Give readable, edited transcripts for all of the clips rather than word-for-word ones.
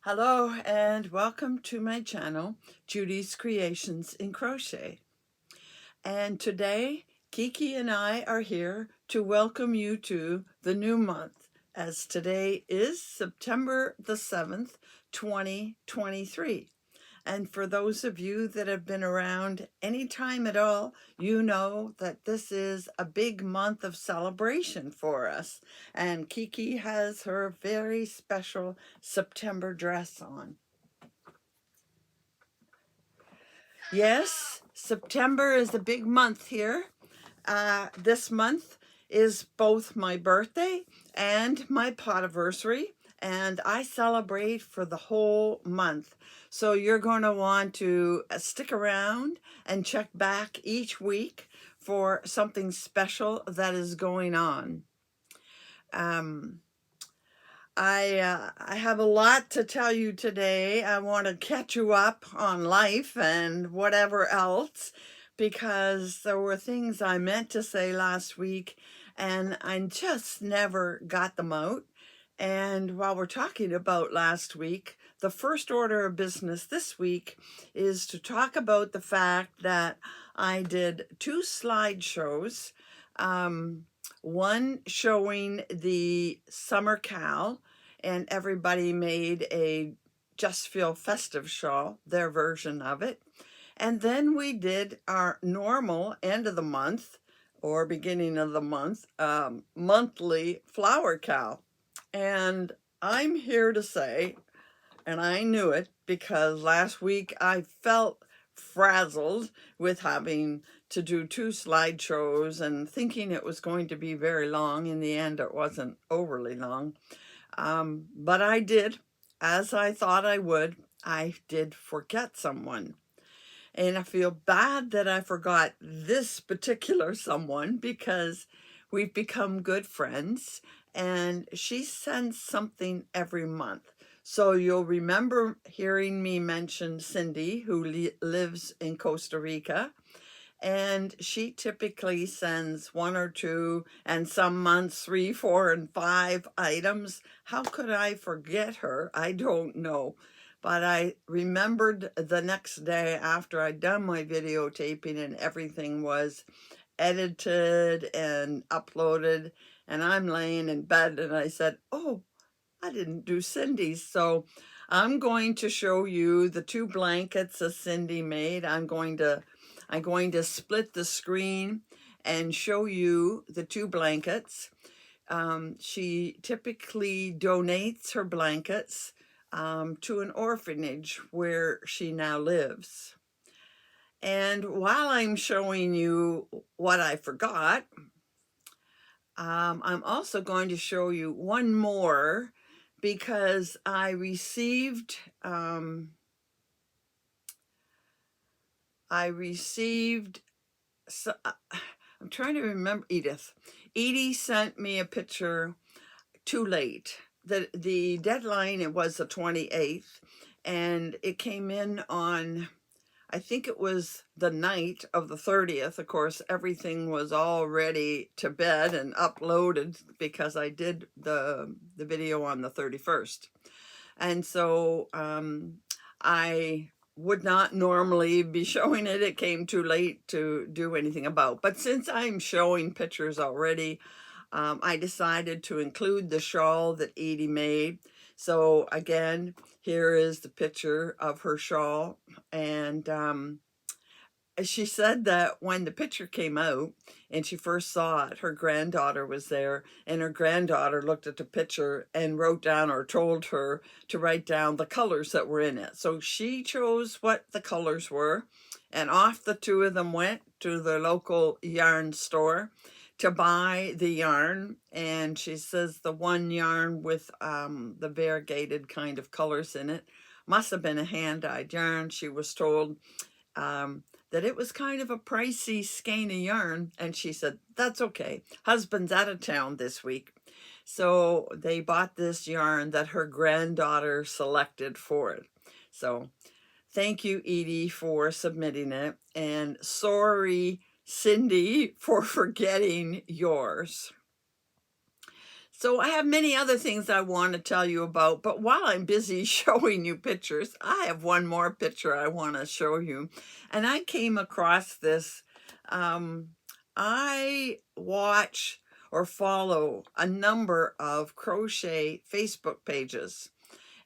Hello and welcome to my channel, Judy's Creations in Crochet. And today, Kiki and I are here to welcome you to the new month, as today is September the 7th, 2023. And for those of you that have been around any time at all, you know that this is a big month of celebration for us. And Kiki has her very special September dress on. Yes, September is a big month here. This month is both my birthday and my potiversary, and I celebrate for the whole month. So you're going to want to stick around and check back each week for something special that is going on. I have a lot to tell you today. I want to catch you up on life and whatever else, because there were things I meant to say last week and I just never got them out. And while we're talking about last week, the first order of business this week is to talk about the fact that I did 2 slideshows. One showing the summer cowl, and everybody made a Just Feel Festive shawl, their version of it. And then we did our normal end of the month or beginning of the month monthly flower cowl. And I'm here to say, and I knew it because last week I felt frazzled with having to do 2 slideshows and thinking it was going to be very long. In the end, it wasn't overly long. But I did, as I thought I would, I did forget someone. And I feel bad that I forgot this particular someone because we've become good friends and she sends something every month. So you'll remember hearing me mention Cindy, who lives in Costa Rica. And she typically sends 1 or 2, and some months 3, 4, and 5 items. How could I forget her? I don't know. But I remembered the next day after I'd done my videotaping and everything was edited and uploaded, and I'm laying in bed and I said, oh, I didn't do Cindy's. So I'm going to show you the 2 blankets that Cindy made. I'm going to split the screen and show you the 2 blankets. She typically donates her blankets to an orphanage where she now lives. And while I'm showing you what I forgot, I'm also going to show you one more because I received I'm trying to remember Edie sent me a picture too late. The deadline, it was the 28th, and it came in on, I think it was the night of the 30th. Of course, everything was all ready to bed and uploaded because I did the video on the 31st. And so I would not normally be showing it. It came too late to do anything about. But since I'm showing pictures already, I decided to include the shawl that Edie made. So again, here is the picture of her shawl. And she said that when the picture came out and she first saw it, her granddaughter was there, and her granddaughter looked at the picture and wrote down, or told her to write down, the colors that were in it. So she chose what the colors were, and off the 2 of them went to the local yarn store to buy the yarn. And she says the one yarn with the variegated kind of colors in it must have been a hand-dyed yarn. She was told that it was kind of a pricey skein of yarn, and she said, that's okay. Husband's out of town this week. So they bought this yarn that her granddaughter selected for it. So thank you, Edie, for submitting it. And sorry, Cindy, for forgetting yours. So I have many other things I want to tell you about, but while I'm busy showing you pictures, I have one more picture I want to show you. And I came across this. I watch or follow a number of crochet Facebook pages.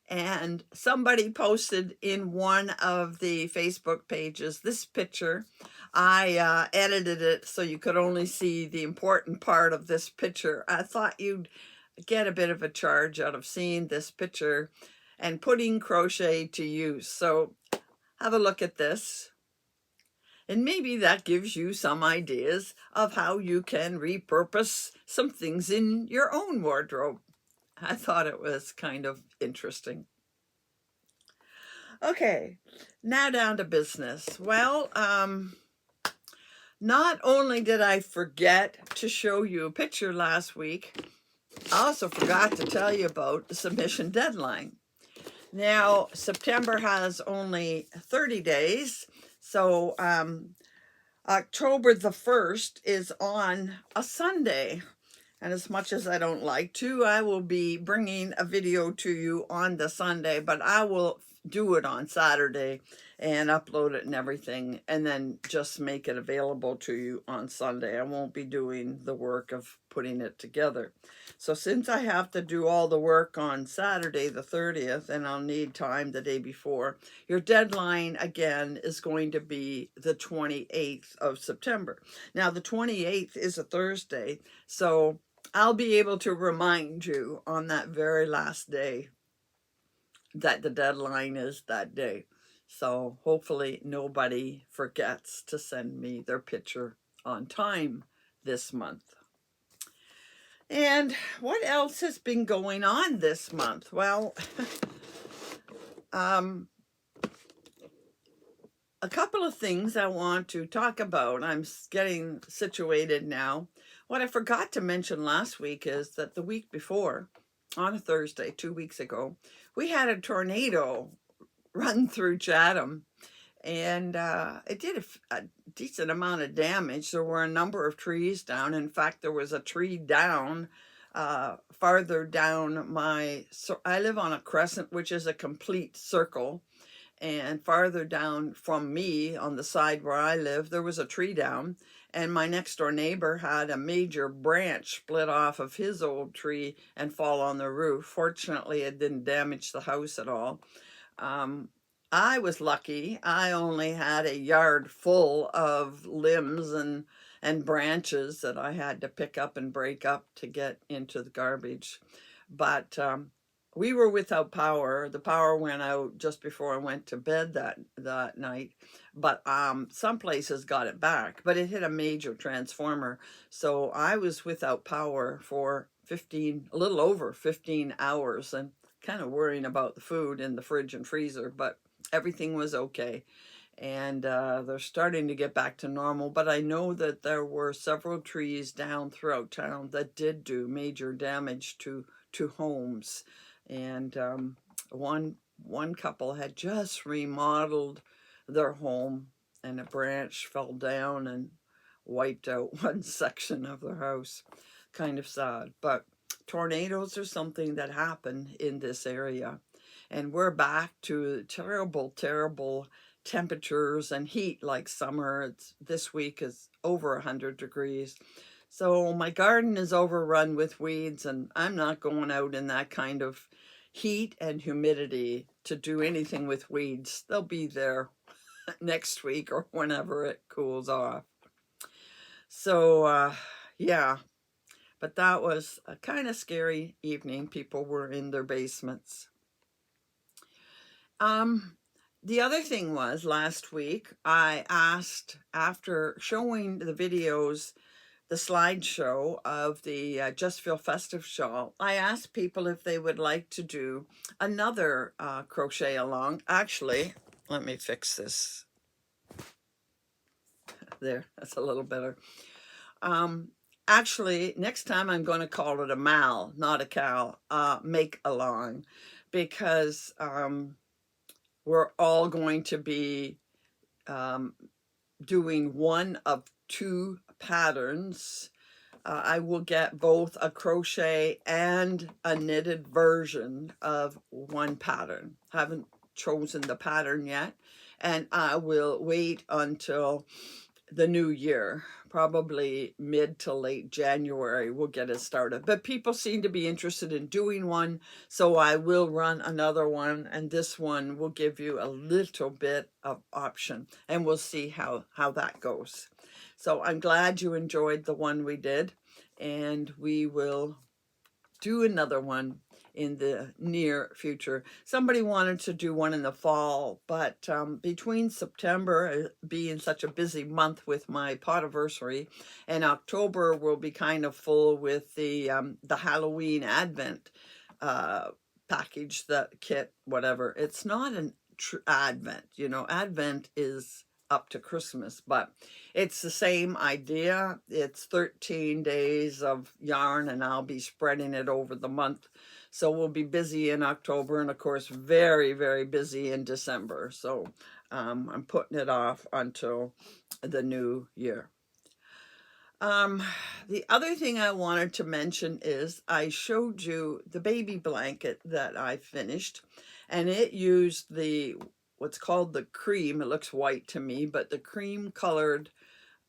And somebody posted in one of the Facebook pages this picture. I edited it so you could only see the important part of this picture. I thought you'd get a bit of a charge out of seeing this picture and putting crochet to use. So have a look at this. And maybe that gives you some ideas of how you can repurpose some things in your own wardrobe. I thought it was kind of interesting. Okay, now down to business. Well, not only did I forget to show you a picture last week, I also forgot to tell you about the submission deadline. Now, September has only 30 days, so October the 1st is on a Sunday. And as much as I don't like to, I will be bringing a video to you on the Sunday, but I will do it on Saturday and upload it and everything, and then just make it available to you on Sunday. I won't be doing the work of putting it together. So since I have to do all the work on Saturday the 30th, and I'll need time the day before, your deadline again is going to be the 28th of September. Now the 28th is a Thursday, so I'll be able to remind you on that very last day that the deadline is that day. So hopefully nobody forgets to send me their picture on time this month. And what else has been going on this month? Well, a couple of things I want to talk about. I'm getting situated now. What I forgot to mention last week is that the week before, on a Thursday, 2 weeks ago, we had a tornado run through Chatham, and it did a decent amount of damage. There were a number of trees down. In fact, there was a tree down farther down I live on a crescent, which is a complete circle. And farther down from me on the side where I live, there was a tree down, and my next door neighbor had a major branch split off of his old tree and fall on the roof. Fortunately, it didn't damage the house at all. I was lucky. I only had a yard full of limbs and branches that I had to pick up and break up to get into the garbage. But we were without power. The power went out just before I went to bed that night, but some places got it back, but it hit a major transformer. So I was without power for a little over 15 hours, and kind of worrying about the food in the fridge and freezer, but everything was okay. And they're starting to get back to normal, but I know that there were several trees down throughout town that did do major damage to homes. And one couple had just remodeled their home, and a branch fell down and wiped out one section of their house. Kind of sad, but tornadoes are something that happen in this area, and we're back to terrible temperatures and heat like summer. This week is over 100 degrees. So my garden is overrun with weeds, and I'm not going out in that kind of heat and humidity to do anything with weeds. They'll be there next week or whenever it cools off. So yeah, but that was a kind of scary evening. People were in their basements. The other thing was, last week I asked, after showing the videos, the slideshow of the Just Feel Festive shawl, I asked people if they would like to do another crochet along. Actually, let me fix this. There, that's a little better. Actually, next time I'm going to call it a mal, not a cow, make along, because we're all going to be doing one of two patterns I will get both a crochet and a knitted version of one pattern. Haven't chosen the pattern yet, and I will wait until the new year, probably mid to late January, we'll get it started. But people seem to be interested in doing one, so I will run another one, and this one will give you a little bit of option, and we'll see how that goes. So I'm glad you enjoyed the one we did, and we will do another one in the near future. Somebody wanted to do one in the fall, but between September being such a busy month with my potiversary, and October will be kind of full with the Halloween Advent package, the kit, whatever. It's not an Advent, you know. Advent is up to Christmas, but it's the same idea. It's 13 days of yarn, and I'll be spreading it over the month. So we'll be busy in October, and of course very, very busy in December. So I'm putting it off until the new year. The other thing I wanted to mention is I showed you the baby blanket that I finished, and it used what's called the cream. It looks white to me, but the cream colored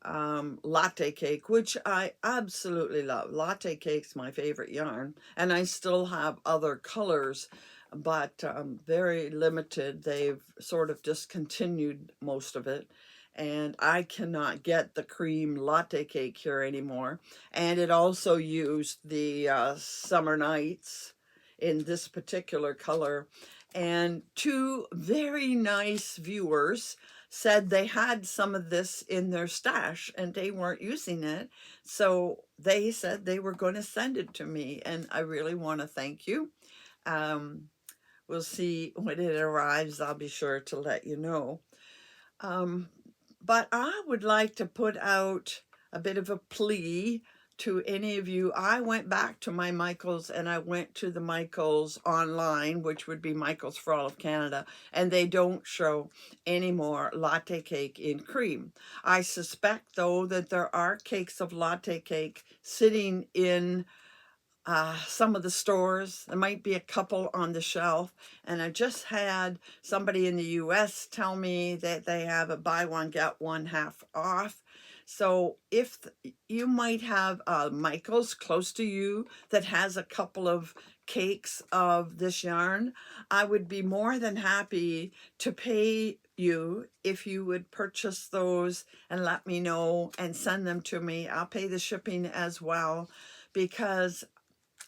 latte cake, which I absolutely love. Latte cake's my favorite yarn, and I still have other colors, but very limited. They've sort of discontinued most of it, and I cannot get the cream latte cake here anymore. And it also used the Summer Nights in this particular color. And two very nice viewers said they had some of this in their stash and they weren't using it. So they said they were going to send it to me, and I really want to thank you. We'll see when it arrives. I'll be sure to let you know. But I would like to put out a bit of a plea to any of you. I went back to my Michaels, and I went to the Michaels online, which would be Michaels for all of Canada, and they don't show any more latte cake in cream. I suspect, though, that there are cakes of latte cake sitting in some of the stores. There might be a couple on the shelf, and I just had somebody in the US tell me that they have a buy one get one half off. So if you might have Michaels close to you that has a couple of cakes of this yarn, I would be more than happy to pay you if you would purchase those and let me know and send them to me. I'll pay the shipping as well, because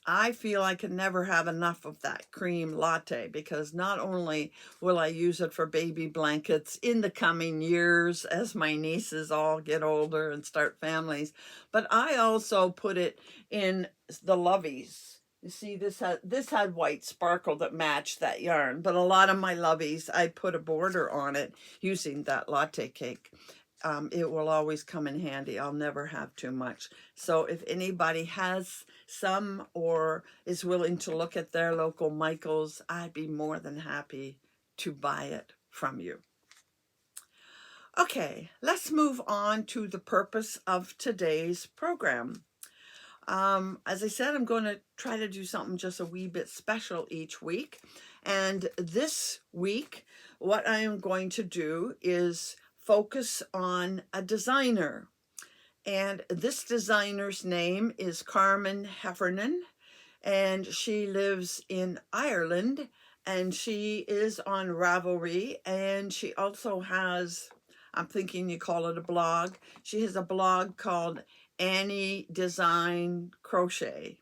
I feel I can never have enough of that cream latte, because not only will I use it for baby blankets in the coming years as my nieces all get older and start families, but I also put it in the loveys. You see, this had white sparkle that matched that yarn, but a lot of my loveys, I put a border on it using that latte cake. It will always come in handy. I'll never have too much. So if anybody has some or is willing to look at their local Michaels, I'd be more than happy to buy it from you. Okay, let's move on to the purpose of today's program. As I said, I'm going to try to do something just a wee bit special each week. And this week, what I am going to do is focus on a designer. And this designer's name is Carmen Heffernan, and she lives in Ireland, and she is on Ravelry, and she also has, I'm thinking you call it a blog. She has a blog called AnnieDesignCrochet.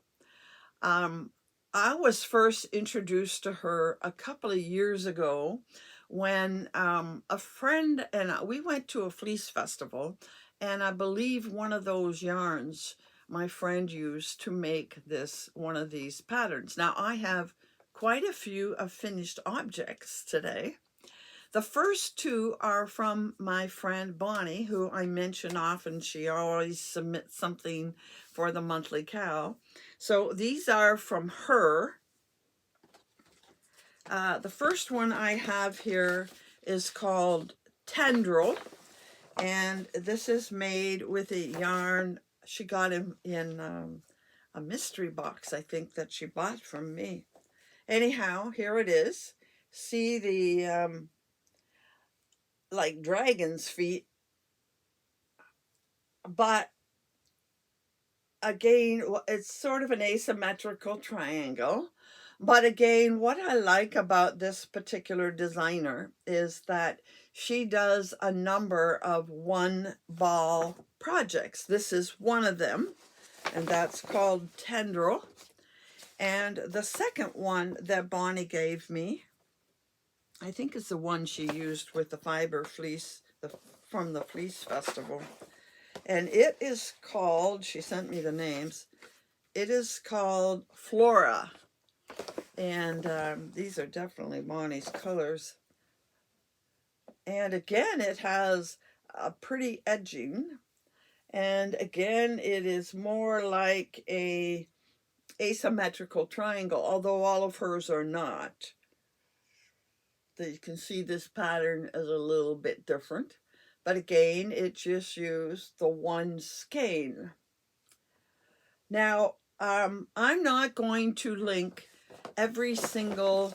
I was first introduced to her a couple of years ago when a friend and we went to a fleece festival, and I believe one of those yarns my friend used to make one of these patterns. Now I have quite a few of finished objects today. The first two are from my friend Bonnie, who I mention often. She always submits something for the monthly cow. So these are from her. The first one I have here is called Tendril, and this is made with a yarn she got in a mystery box, I think, that she bought from me. Anyhow, here it is. See the like dragon's feet, but again, it's sort of an asymmetrical triangle. But again, what I like about this particular designer is that she does a number of one ball projects. This is one of them, and that's called Tendril. And the second one that Bonnie gave me, I think it's the one she used with the fiber fleece from the Fleece Festival. And it is called, she sent me the names, it is called Flora. And these are definitely Bonnie's colors. And again, it has a pretty edging. And again, it is more like a asymmetrical triangle, although all of hers are not. You can see this pattern is a little bit different. But again, it just used the one skein. Now, I'm not going to link every single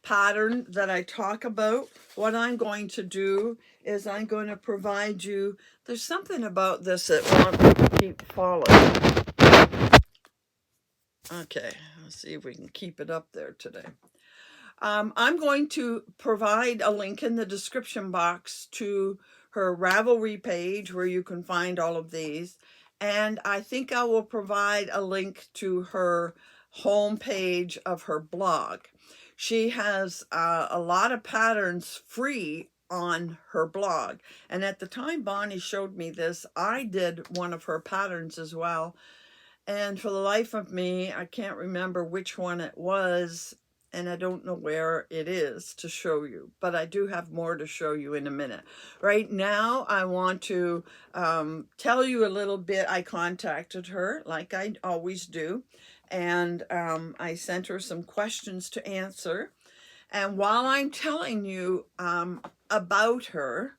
pattern that I talk about. What I'm going to do is I'm going to provide you, there's something about this that wants to keep following. Okay, let's see if we can keep it up there today. I'm going to provide a link in the description box to her Ravelry page where you can find all of these. And I think I will provide a link to her home page of her blog. She has a lot of patterns free on her blog. And at the time Bonnie showed me this, I did one of her patterns as well. And for the life of me, I can't remember which one it was. And I don't know where it is to show you, but I do have more to show you in a minute. Right now, I want to tell you a little bit. I contacted her, like I always do, and I sent her some questions to answer. And while I'm telling you about her,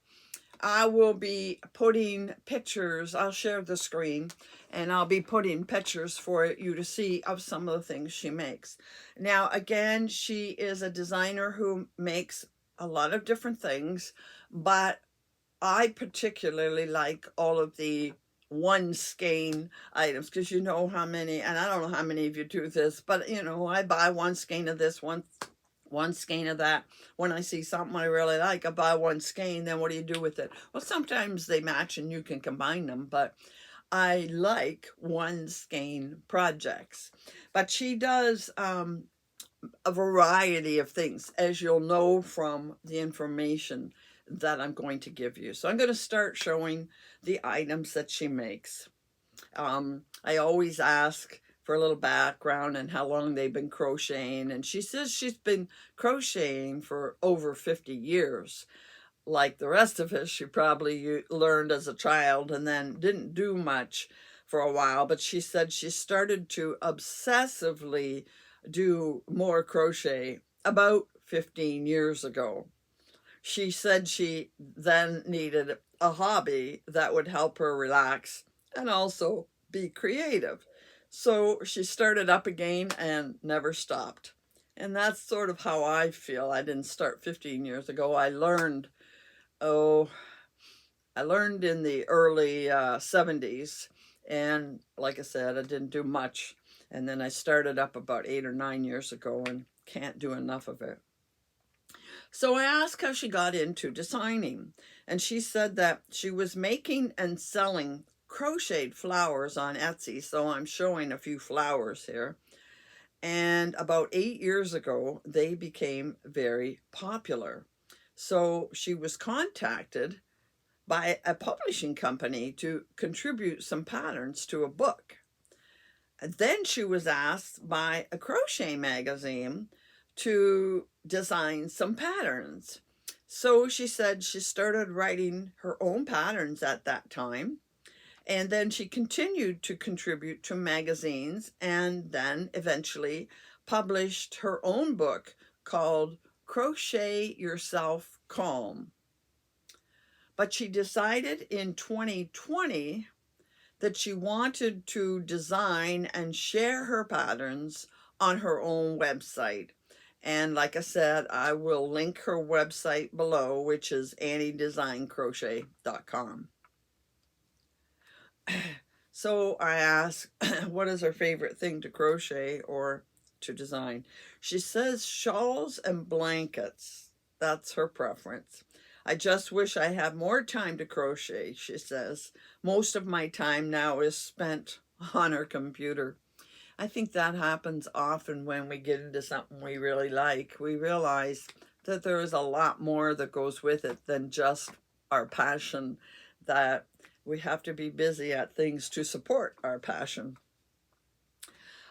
I will be putting pictures. I'll share the screen and I'll be putting pictures for you to see of some of the things she makes. Now, again, she is a designer who makes a lot of different things, but I particularly like all of the one skein items because you know how many, and I don't know how many of you do this, but you know, I buy one skein of this, one skein of that. When I see something I really like, I buy one skein. Then what do you do with it? Well, sometimes they match and you can combine them, but I like one skein projects. But she does a variety of things, as you'll know from the information that I'm going to give you. So I'm going to start showing the items that she makes. I always ask for a little background and how long they've been crocheting. And she says she's been crocheting for over 50 years. Like the rest of us, she probably learned as a child and then didn't do much for a while. But she said she started to obsessively do more crochet about 15 years ago. She said she then needed a hobby that would help her relax and also be creative. So she started up again and never stopped. And that's sort of how I feel. I didn't start 15 years ago. I learned in the early 70s. And like I said, I didn't do much. And then I started up about 8 or 9 years ago and can't do enough of it. So I asked how she got into designing. And she said that she was making and selling crocheted flowers on Etsy. So I'm showing a few flowers here. And about 8 years ago, they became very popular. So she was contacted by a publishing company to contribute some patterns to a book. And then she was asked by a crochet magazine to design some patterns. So she said she started writing her own patterns at that time. And then she continued to contribute to magazines and then eventually published her own book called Crochet Yourself Calm. But she decided in 2020 that she wanted to design and share her patterns on her own website. And like I said, I will link her website below, which is AnnieDesignCrochet.com. So I asked, what is her favorite thing to crochet or to design? She says shawls and blankets. That's her preference. I just wish I had more time to crochet, she says. Most of my time now is spent on her computer. I think that happens often when we get into something we really like. We realize that there is a lot more that goes with it than just our passion, that we have to be busy at things to support our passion.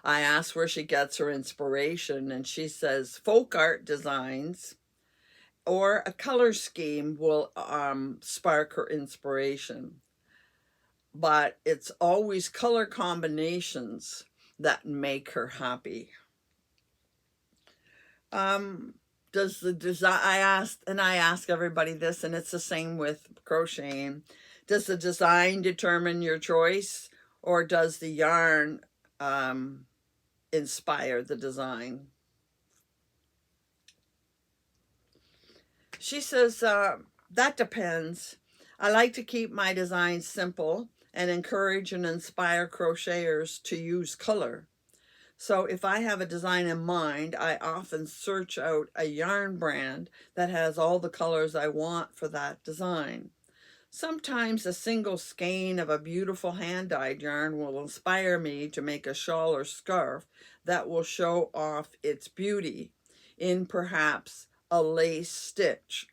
I asked where she gets her inspiration, and she says folk art designs or a color scheme will spark her inspiration. But it's always color combinations that make her happy. Does the design, I ask everybody this, and it's the same with crocheting. Does the design determine your choice, or does the yarn inspire the design? She says, that depends. I like to keep my designs simple and encourage and inspire crocheters to use color. So if I have a design in mind, I often search out a yarn brand that has all the colors I want for that design. Sometimes a single skein of a beautiful hand-dyed yarn will inspire me to make a shawl or scarf that will show off its beauty in perhaps a lace stitch.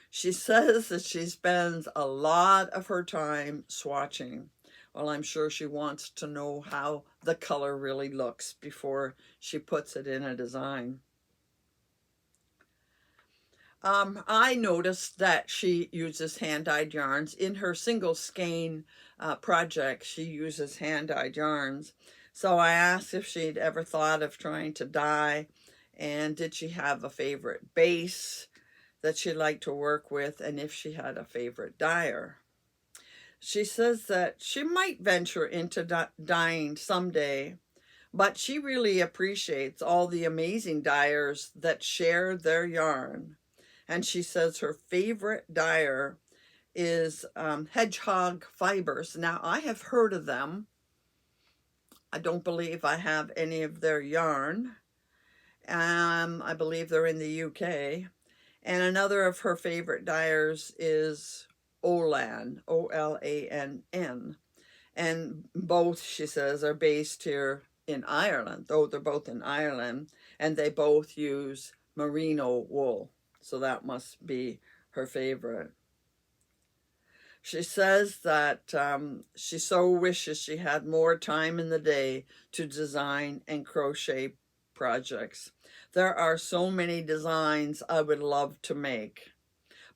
She says that she spends a lot of her time swatching. Well, I'm sure she wants to know how the color really looks before she puts it in a design. I noticed that she uses hand-dyed yarns. In her single skein project, she uses hand-dyed yarns. So I asked if she'd ever thought of trying to dye, and did she have a favorite base that she liked to work with, and if she had a favorite dyer. She says that she might venture into dyeing someday, but she really appreciates all the amazing dyers that share their yarn. And she says her favorite dyer is Hedgehog Fibers. Now, I have heard of them. I don't believe I have any of their yarn. I believe they're in the UK. And another of her favorite dyers is Olan, O-L-A-N-N. And both, she says, are based here in Ireland, though they're both in Ireland, and they both use merino wool. So that must be her favorite. She says that she so wishes she had more time in the day to design and crochet projects. There are so many designs I would love to make,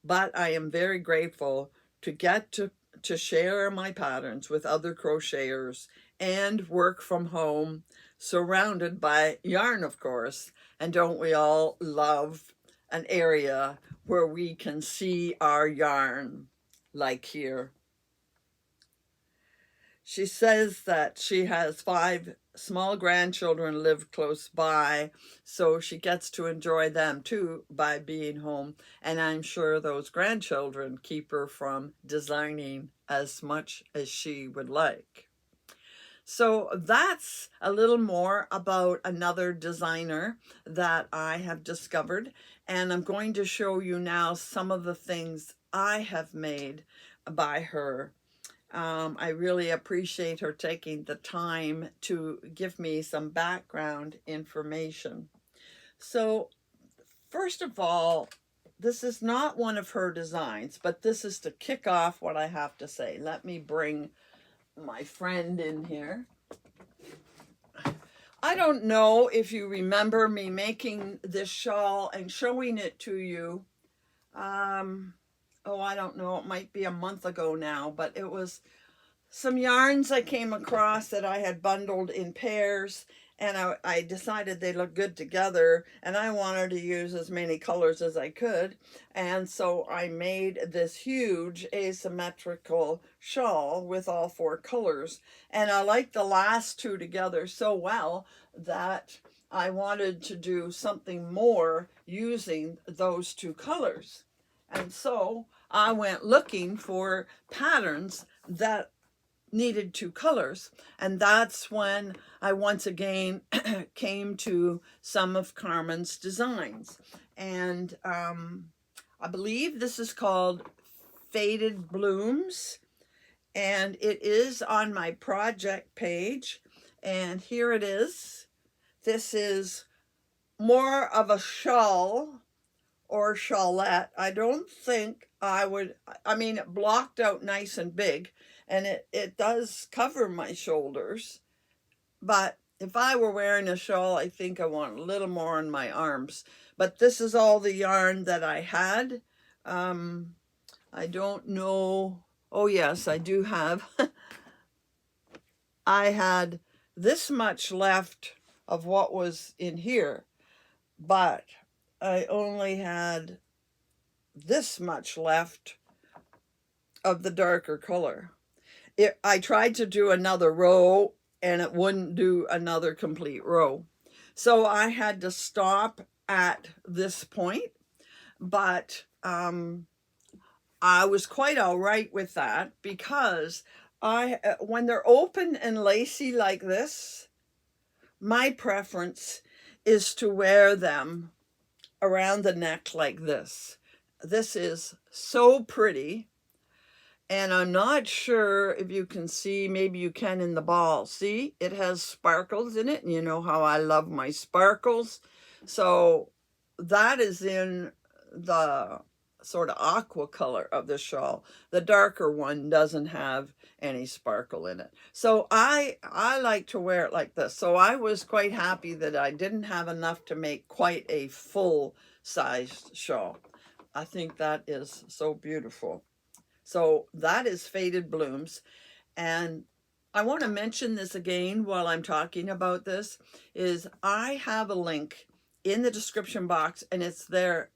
but I am very grateful to get to share my patterns with other crocheters and work from home, surrounded by yarn, of course. And don't we all love an area where we can see our yarn, like here? She says that she has 5 small grandchildren live close by, so she gets to enjoy them too by being home. And I'm sure those grandchildren keep her from designing as much as she would like. So that's a little more about another designer that I have discovered. And I'm going to show you now some of the things I have made by her. I really appreciate her taking the time to give me some background information. So, first of all, this is not one of her designs, but this is to kick off what I have to say. Let me bring my friend in here. I don't know if you remember me making this shawl and showing it to you. I don't know, it might be a month ago now, but it was some yarns I came across that I had bundled in pairs, and I decided they looked good together, and I wanted to use as many colors as I could. And so I made this huge asymmetrical shawl with all 4 colors. And I liked the last 2 together so well that I wanted to do something more using those 2 colors. And so I went looking for patterns that needed 2 colors. And that's when I once again came to some of Carmen's designs. And I believe this is called Faded Blooms. And it is on my project page. And here it is. This is more of a shawl or shawlette. I don't think I would, I mean, it blocked out nice and big, and it does cover my shoulders. But if I were wearing a shawl, I think I want a little more on my arms. But this is all the yarn that I had. I don't know. Oh yes, I do have. I had this much left of what was in here, but I only had this much left of the darker color. I tried to do another row and it wouldn't do another complete row. So I had to stop at this point, but I was quite all right with that because when they're open and lacy like this, my preference is to wear them around the neck like this. This is so pretty, and I'm not sure if you can see, maybe you can in the ball. See, it has sparkles in it, and you know how I love my sparkles. So that is in the sort of aqua color of the shawl. The darker one doesn't have any sparkle in it. So I like to wear it like this. So I was quite happy that I didn't have enough to make quite a full-sized shawl. I think that is so beautiful. So that is Faded Blooms. And I want to mention this again while I'm talking about this, is I have a link in the description box, and it's there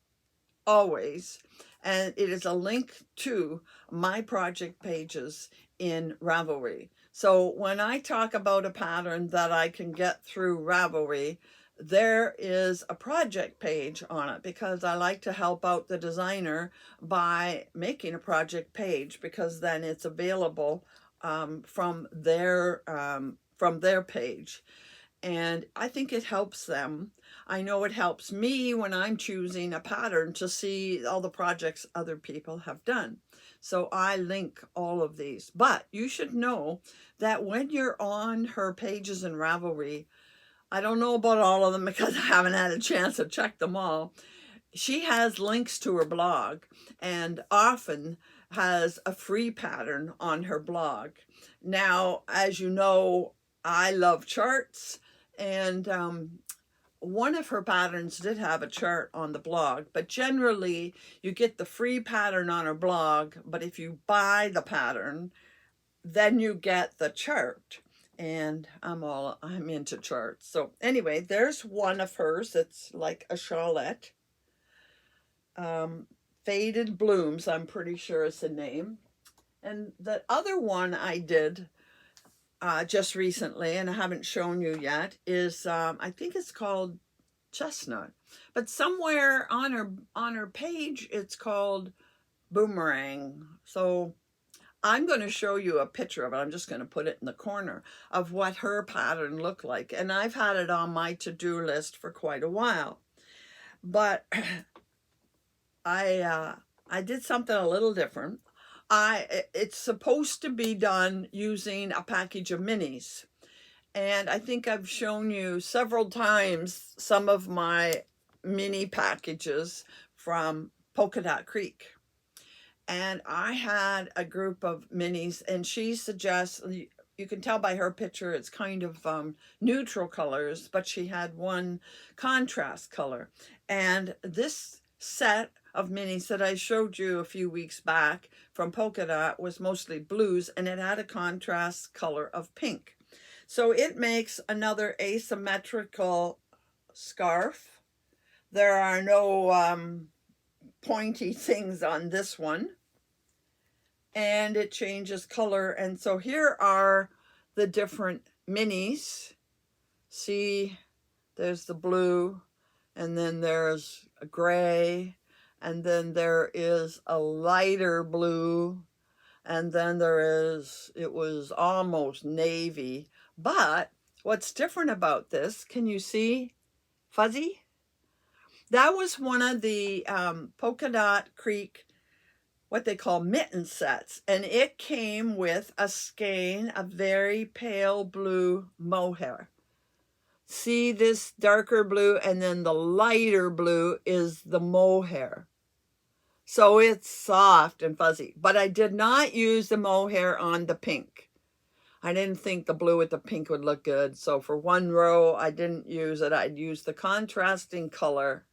always, and it is a link to my project pages in Ravelry. So when I talk about a pattern that I can get through Ravelry, there is a project page on it, because I like to help out the designer by making a project page, because then it's available from their page. And I think it helps them. I know it helps me when I'm choosing a pattern to see all the projects other people have done. So I link all of these. But you should know that when you're on her pages in Ravelry, I don't know about all of them because I haven't had a chance to check them all. She has links to her blog, and often has a free pattern on her blog. Now, as you know, I love charts, and one of her patterns did have a chart on the blog, but generally you get the free pattern on her blog, but if you buy the pattern, then you get the chart. And I'm into charts. So anyway, there's one of hers. It's like a shawlette. Faded Blooms, I'm pretty sure is the name. And the other one I did just recently, and I haven't shown you yet, is I think it's called Chestnut, but somewhere on her page it's called Boomerang. So I'm going to show you a picture of it. I'm just going to put it in the corner of what her pattern looked like, and I've had it on my to-do list for quite a while. But I did something a little different. It's supposed to be done using a package of minis. And I think I've shown you several times some of my mini packages from Polka Dot Creek. And I had a group of minis, and she suggests, you can tell by her picture, it's kind of neutral colors, but she had one contrast color. And this set of minis that I showed you a few weeks back from Polka Dot was mostly blues, and it had a contrast color of pink. So it makes another asymmetrical scarf. There are no pointy things on this one. And it changes color. And so here are the different minis. See, there's the blue, and then there's a gray, and then there is a lighter blue, and then it was almost navy. But what's different about this, can you see fuzzy? That was one of the Polka Dot Creek, what they call mitten sets, and it came with a skein of very pale blue mohair. See this darker blue, and then the lighter blue is the mohair. So it's soft and fuzzy, but I did not use the mohair on the pink. I didn't think the blue with the pink would look good. So for one row, I didn't use it. I'd use the contrasting color.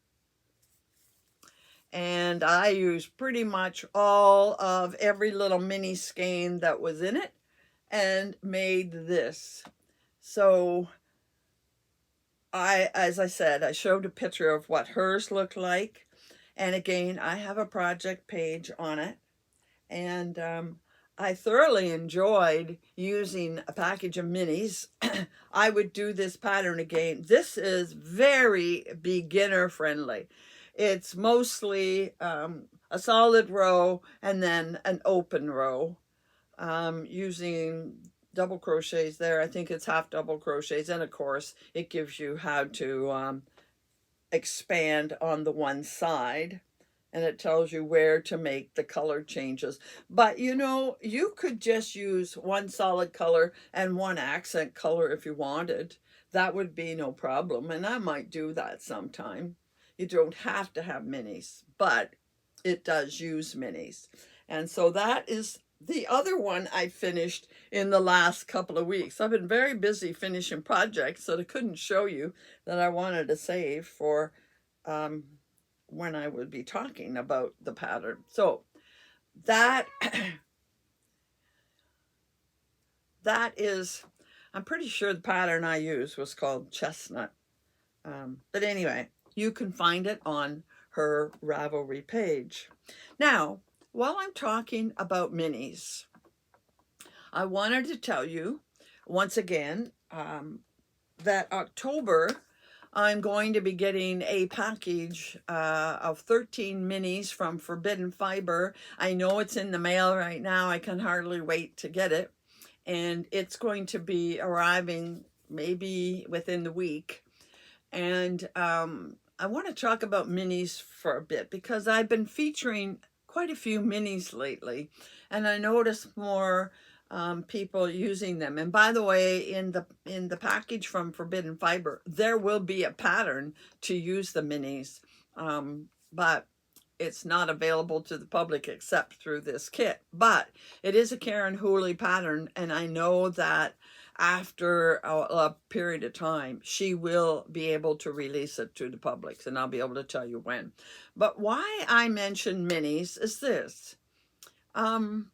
And I used pretty much all of every little mini skein that was in it and made this. So as I said, I showed a picture of what hers looked like. And again, I have a project page on it. And I thoroughly enjoyed using a package of minis. I would do this pattern again. This is very beginner friendly. It's mostly a solid row and then an open row using double crochets there. I think it's half double crochets, and of course it gives you how to expand on the one side, and it tells you where to make the color changes. But you know, you could just use one solid color and one accent color if you wanted. That would be no problem, and I might do that sometime. You don't have to have minis, but it does use minis. And so that is the other one I finished in the last couple of weeks. I've been very busy finishing projects, so I couldn't show you that I wanted to save for when I would be talking about the pattern. So that that is, I'm pretty sure the pattern I used was called Chestnut. But anyway, you can find it on her Ravelry page. Now, while I'm talking about minis, I wanted to tell you once again that October I'm going to be getting a package of 13 minis from Forbidden Fiber. I know it's in the mail right now. I can hardly wait to get it. And it's going to be arriving maybe within the week. And I want to talk about minis for a bit because I've been featuring quite a few minis lately, and I noticed more people using them. And by the way, in the package from Forbidden Fiber, there will be a pattern to use the minis, but it's not available to the public except through this kit. But it is a Karen Hooley pattern, and I know that after a period of time, she will be able to release it to the public, and I'll be able to tell you when. But why I mention minis is this. I'm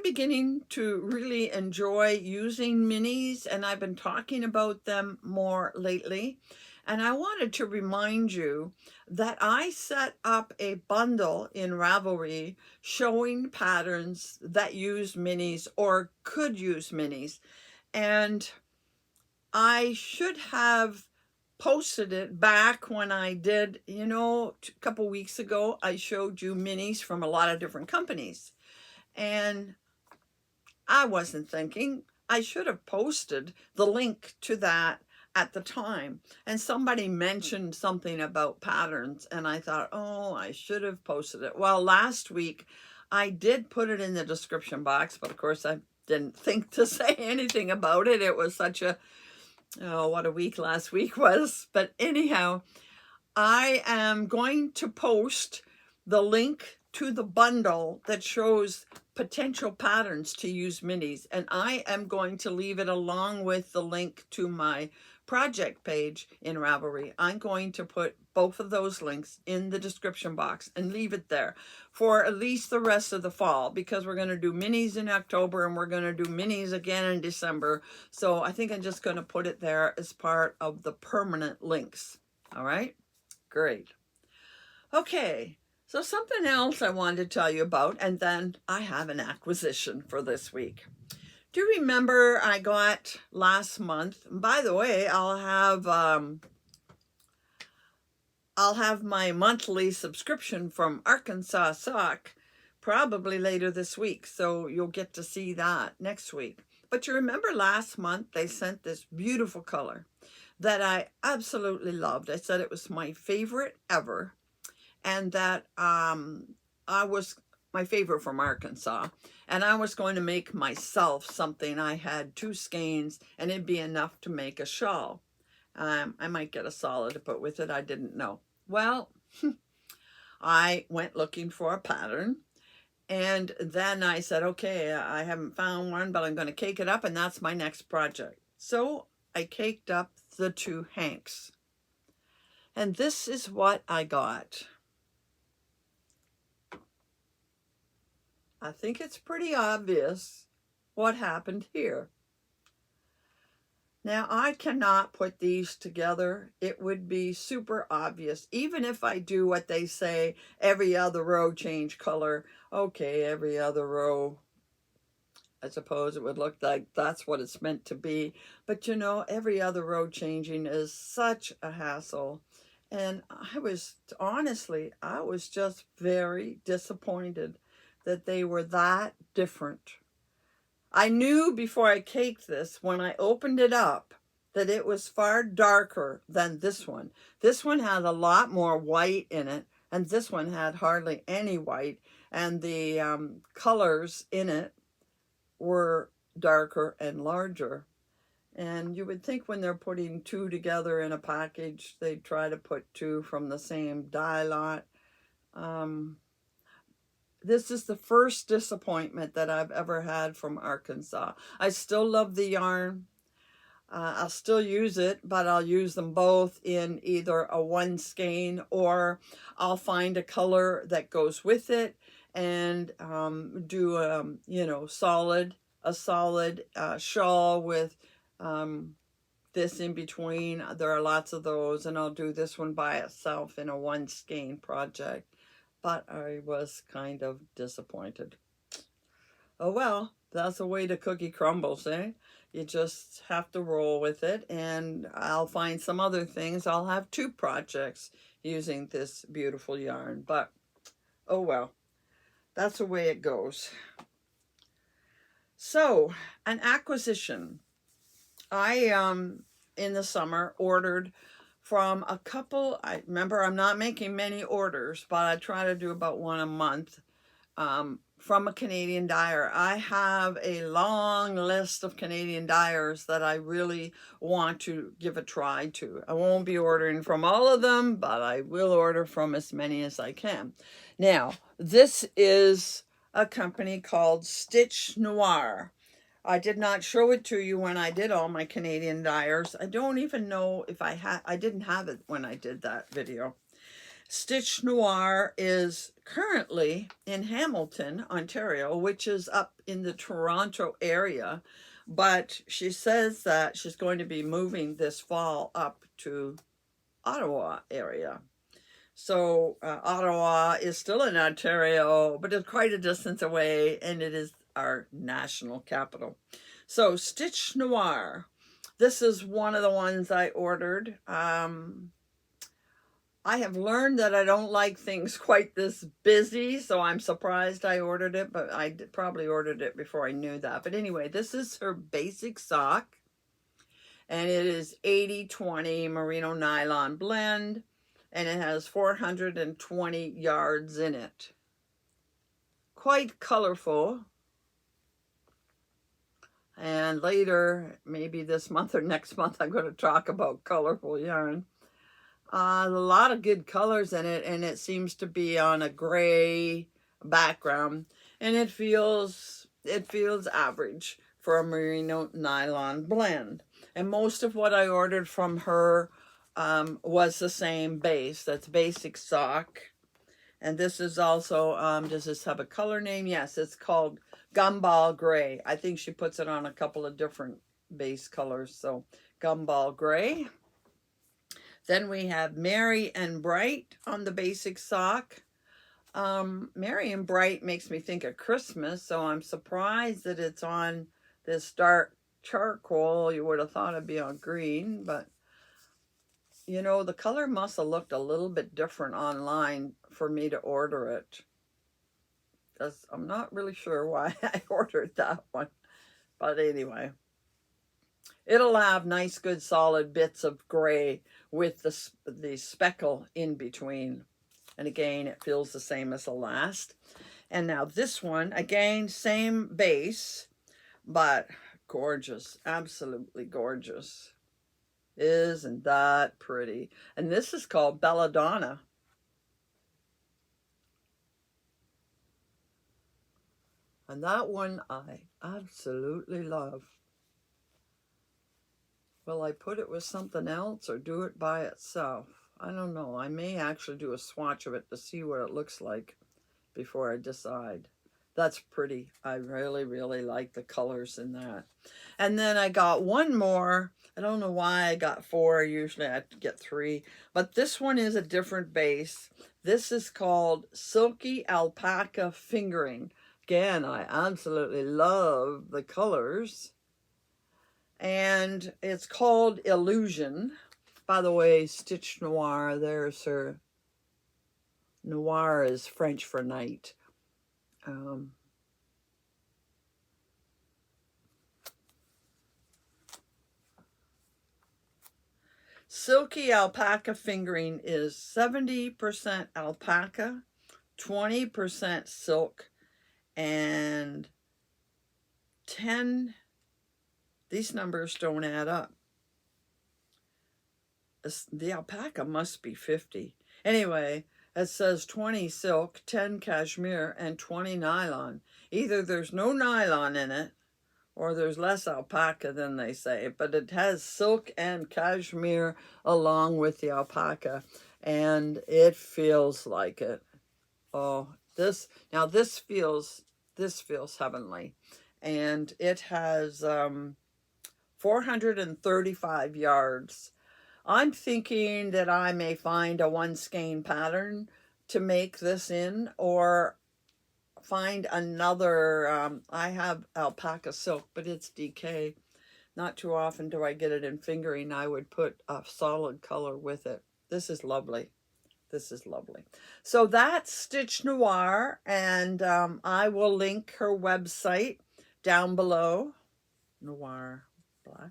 beginning to really enjoy using minis, and I've been talking about them more lately. And I wanted to remind you that I set up a bundle in Ravelry showing patterns that use minis or could use minis. And I should have posted it back when I did, you know, a couple weeks ago, I showed you minis from a lot of different companies. And I wasn't thinking. I should have posted the link to that at the time. And somebody mentioned something about patterns, and I thought, oh, I should have posted it. Well, last week I did put it in the description box, but of course I didn't think to say anything about it. It was such a, oh, what a week last week was. But anyhow, I am going to post the link to the bundle that shows potential patterns to use minis, and I am going to leave it along with the link to my project page in Ravelry. I'm going to put both of those links in the description box and leave it there for at least the rest of the fall, because we're going to do minis in October and we're going to do minis again in December. So I think I'm just going to put it there as part of the permanent links. All right, great. Okay, so something else I wanted to tell you about, and then I have an acquisition for this week. Do you remember I got last month, by the way, I'll have my monthly subscription from Arkansas Sock probably later this week, so you'll get to see that next week. But you remember last month they sent this beautiful color that I absolutely loved. I said it was my favorite ever, and that I was my favorite from Arkansas, and I was going to make myself something. I had 2 skeins and it'd be enough to make a shawl. I might get a solid to put with it, I didn't know. Well, I went looking for a pattern, and then I said, okay, I haven't found one, but I'm going to cake it up, and that's my next project. So I caked up the 2 hanks, and this is what I got. I think it's pretty obvious what happened here. Now, I cannot put these together. It would be super obvious. Even if I do what they say, every other row change color. Okay, every other row, I suppose it would look like that's what it's meant to be. But you know, every other row changing is such a hassle. And I was just very disappointed that they were that different. I knew before I caked this, when I opened it up, that it was far darker than this one. This one had a lot more white in it, and this one had hardly any white, and the colors in it were darker and larger. And you would think when they're putting 2 together in a package, they'd try to put 2 from the same dye lot. This is the first disappointment that I've ever had from Arkansas. I still love the yarn. I'll still use it, but I'll use them both in either a 1 skein, or I'll find a color that goes with it and do a solid shawl with this in between. There are lots of those, and I'll do this one by itself in a 1 skein project. But I was kind of disappointed. Oh well, that's the way the cookie crumbles, eh? You just have to roll with it, and I'll find some other things. I'll have 2 projects using this beautiful yarn, but oh well, that's the way it goes. So, an acquisition. I, in the summer, ordered from a couple. I remember I'm not making many orders, but I try to do about 1 a month, from a Canadian dyer. I have a long list of Canadian dyers that I really want to give a try to. I won't be ordering from all of them, but I will order from as many as I can. Now, this is a company called Stitch Noir. I did not show it to you when I did all my Canadian dyers. I don't even know if I didn't have it when I did that video. Stitch Noir is currently in Hamilton, Ontario, which is up in the Toronto area. But she says that she's going to be moving this fall up to Ottawa area. So Ottawa is still in Ontario, but it's quite a distance away, and it is our national capital. So Stitch Noir, this is one of the ones I ordered. I have learned that I don't like things quite this busy, so I'm surprised I ordered it, but I probably ordered it before I knew that. But anyway, this is her basic sock, and it is 80-20 merino nylon blend, and it has 420 yards in it. Quite colorful. And later, maybe this month or next month, I'm going to talk about colorful yarn. A lot of good colors in it, and it seems to be on a gray background. and it feels average for a merino nylon blend. And most of what I ordered from her was the same base. That's basic sock. And this is also, does this have a color name? Yes, it's called Gumball Gray. I think she puts it on a couple of different base colors. So Gumball Gray. Then we have Merry and Bright on the basic sock. Merry and Bright makes me think of Christmas, so I'm surprised that it's on this dark charcoal. You would have thought it'd be on green, but you know, the color must have looked a little bit different online for me to order it. Because I'm not really sure why I ordered that one. But anyway, it'll have nice, good, solid bits of gray with the speckle in between. And again, it feels the same as the last. And now this one, again, same base, but gorgeous, absolutely gorgeous. Isn't that pretty? And this is called Belladonna. And that one I absolutely love. Will I put it with something else or do it by itself? I don't know. I may actually do a swatch of it to see what it looks like before I decide. That's pretty. I really, really like the colors in that. And then I got one more. I don't know why I got 4. Usually I have to get 3. But this one is a different base. This is called Silky Alpaca Fingering. Again, I absolutely love the colors. And it's called Illusion. By the way, Stitch Noir, there's her. Noir is French for night. Silky Alpaca Fingering is 70% alpaca, 20% silk, and 10, these numbers don't add up. The alpaca must be 50. Anyway, it says 20 silk, 10 cashmere, and 20 nylon. Either there's no nylon in it, or there's less alpaca than they say, but it has silk and cashmere along with the alpaca, and it feels like it. Oh, this feels heavenly, and it has 435 yards. I'm thinking that I may find a 1 skein pattern to make this in, or find another. I have alpaca silk, but it's DK. Not too often do I get it in fingering. I would put a solid color with it. This is lovely. This is lovely. So that's Stitch Noir, and I will link her website down below. Noir black.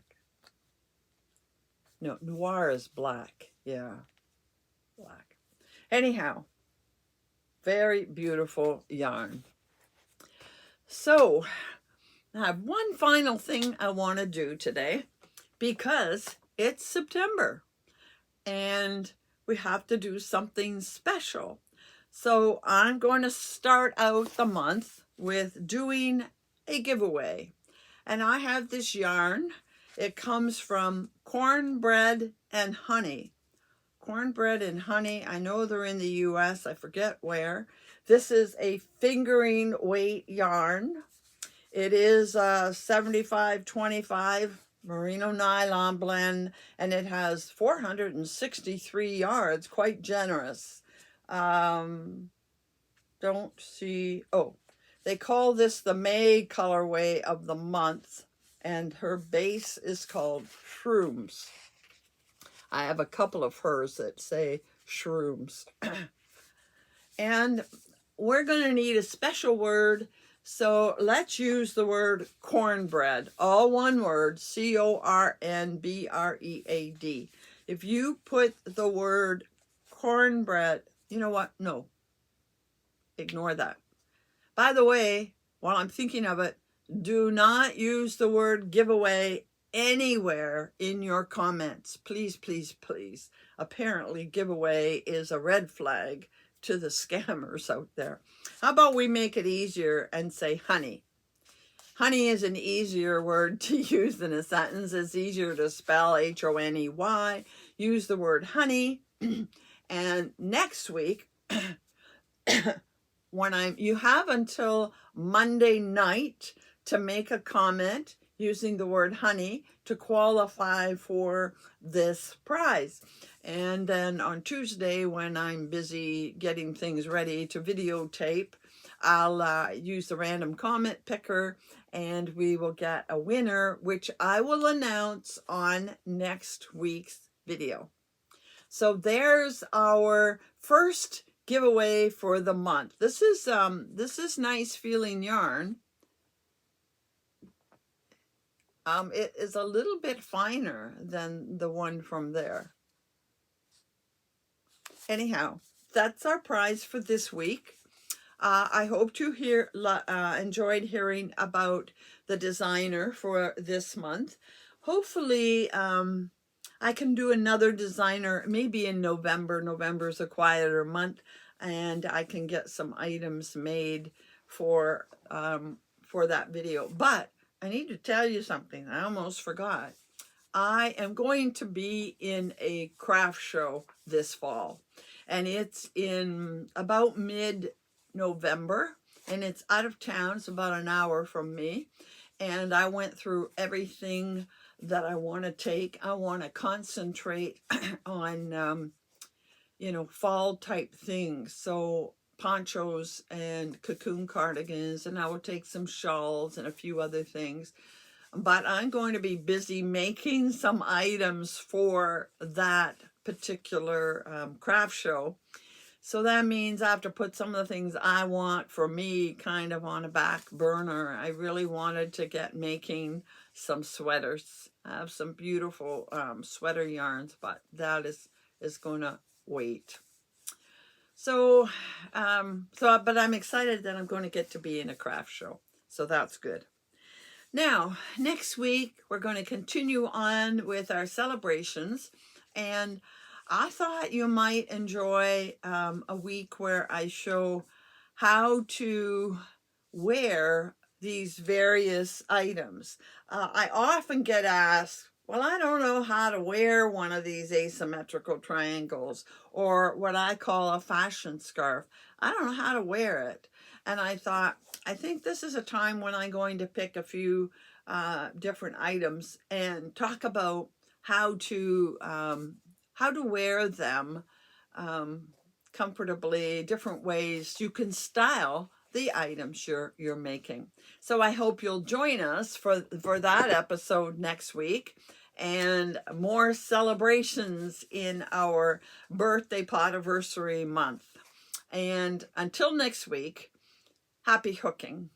No, noir is black. Yeah, black. Anyhow, very beautiful yarn. So, I have one final thing I want to do today, because it's September and we have to do something special. So I'm going to start out the month with doing a giveaway. And I have this yarn. It comes from Cornbread and Honey. Cornbread and Honey, I know they're in the US, I forget where. This is a fingering weight yarn. It is a 75-25 merino nylon blend, and it has 463 yards, quite generous. Don't see, oh, they call this the May colorway of the month, and her base is called Shrooms. I have a couple of hers that say Shrooms. And we're going to need a special word, so let's use the word cornbread. All one word, C-O-R-N-B-R-E-A-D. If you put the word cornbread, you know what? No. Ignore that. By the way, while I'm thinking of it, do not use the word giveaway anywhere in your comments. Please, please, please. Apparently, giveaway is a red flag to the scammers out there. How about we make it easier and say honey? Honey is an easier word to use than a sentence. It's easier to spell, Honey. Use the word honey. And next week, you have until Monday night to make a comment using the word honey to qualify for this prize. And then on Tuesday, when I'm busy getting things ready to videotape, I'll use the random comment picker and we will get a winner, which I will announce on next week's video. So there's our first giveaway for the month. This is nice feeling yarn. It is a little bit finer than the one from there. Anyhow, that's our prize for this week. I hope you enjoyed hearing about the designer for this month. Hopefully, I can do another designer maybe in November. November is a quieter month, and I can get some items made for that video. But I need to tell you something. I almost forgot. I am going to be in a craft show this fall, and it's in about mid-November, and it's out of town. It's about an hour from me, and I went through everything that I want to take. I want to concentrate on, fall type things. So ponchos and cocoon cardigans, and I will take some shawls and a few other things. But I'm going to be busy making some items for that particular craft show. So that means I have to put some of the things I want for me kind of on a back burner. I really wanted to get making some sweaters. I have some beautiful sweater yarns, but that is going to wait. So, but I'm excited that I'm going to get to be in a craft show. So that's good. Now, next week, we're going to continue on with our celebrations. And I thought you might enjoy a week where I show how to wear these various items. I often get asked, well, I don't know how to wear one of these asymmetrical triangles, or what I call a fashion scarf. I don't know how to wear it. And I thought, I think this is a time when I'm going to pick a few different items and talk about how to wear them comfortably, different ways you can style the items you're making. So I hope you'll join us for that episode next week, and more celebrations in our birthday podiversary month. And until next week, happy hooking.